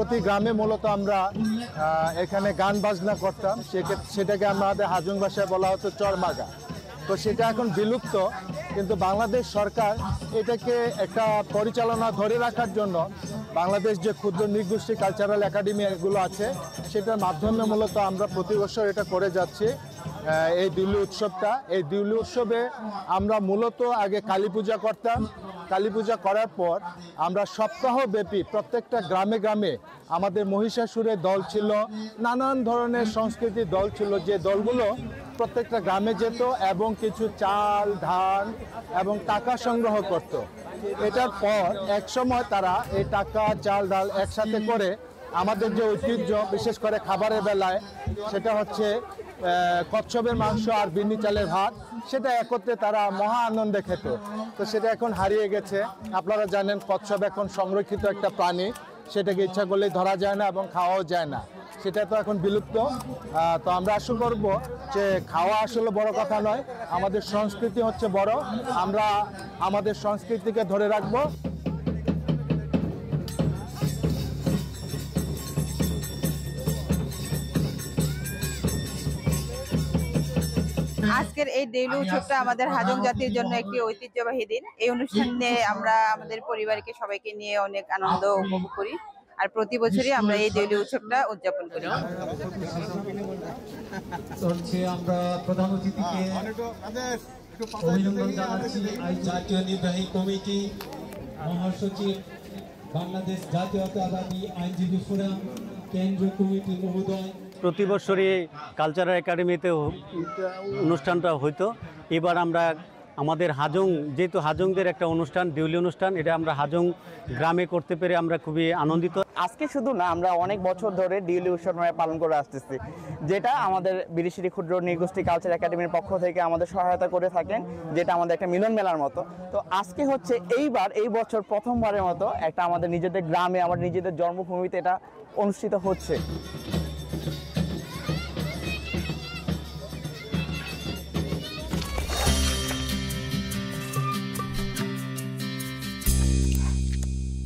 প্রতি গ্রামে মূলত আমরা এখানে গান বাজনা করতাম, সেটাকে আমাদের হাজং ভাষায় বলা হতো চরমাগা। তো সেটা এখন বিলুপ্ত, কিন্তু বাংলাদেশ সরকার এটাকে একটা পরিচালনা ধরে রাখার জন্য বাংলাদেশ যে ক্ষুদ্র নৃগোষ্ঠী কালচারাল একাডেমি এগুলো আছে, সেটার মাধ্যমে মূলত আমরা প্রতি বছর এটা করে যাচ্ছি। এই দিউলি উৎসবটা, এই দিউলি উৎসবে আমরা মূলত আগে কালী পূজা করতাম। কালী পূজা করার পর আমরা সপ্তাহব্যাপী প্রত্যেকটা গ্রামে গ্রামে আমাদের মহিষাসুরের দল ছিল, নানান ধরনের সংস্কৃতির দল ছিল, যে দলগুলো প্রত্যেকটা গ্রামে যেত এবং কিছু চাল, ধান এবং টাকা সংগ্রহ করত। এটার পর এক সময় তারা এই টাকা, চাল, ডাল একসাথে করে আমাদের যে ঐতিহ্য, বিশেষ করে খাবারের বেলায়, সেটা হচ্ছে কচ্ছপের মাংস আর বিন্নি চালের ভাত, সেটা একত্রে তারা মহা আনন্দে খেত। তো সেটা এখন হারিয়ে গেছে। আপনারা জানেন কচ্ছপ এখন সংরক্ষিত একটা প্রাণী, সেটাকে ইচ্ছা করলেই ধরা যায় না এবং খাওয়াও যায় না, সেটা তো এখন বিলুপ্ত। তো আমরা আশা করব যে খাওয়া আসলে বড় কথা নয়, আমাদের সংস্কৃতি হচ্ছে বড়, আমরা আমাদের সংস্কৃতিকে ধরে রাখবো। আজকের এই দিউলি উৎসবটা আমাদের হাজং জাতির জন্য একটি ঐতিহ্যবাহী দিন। এই অনুষ্ঠানে আমরা আমাদের পরিবারকে সবাইকে নিয়ে অনেক আনন্দ উপভোগ করি, আর প্রতি বছরই আমরা এই দিউলি উৎসবটা উদযাপন করি। আমরা প্রধান অতিথিকে অভিনন্দন জানাচ্ছি। জাতীয় নির্বাহী কমিটি, মহাসচিব, বাংলাদেশ জাতীয়তাবাদী আইনজীবী ফোরাম, কেন্দ্রীয় কমিটি মহোদয়। প্রতি বছরই কালচারাল একাডেমিতে অনুষ্ঠানটা হইতো। এবার আমরা আমাদের হাজং, যেহেতু হাজংদের একটা অনুষ্ঠান, দিউলি অনুষ্ঠান, এটা আমরা হাজং গ্রামে করতে পেরে আমরা খুবই আনন্দিত। আজকে শুধু না, আমরা অনেক বছর ধরে দিউলি উৎসব পালন করে আসতেছি, যেটা আমাদের বিরিশিরি ক্ষুদ্র নৃগোষ্ঠী কালচার একাডেমির পক্ষ থেকে আমাদের সহায়তা করে থাকেন, যেটা আমাদের একটা মিলন মেলার মতো। তো আজকে হচ্ছে এই বছর প্রথমবারের মতো একটা আমাদের নিজেদের গ্রামে, আমার নিজেদের জন্মভূমিতে এটা অনুষ্ঠিত হচ্ছে।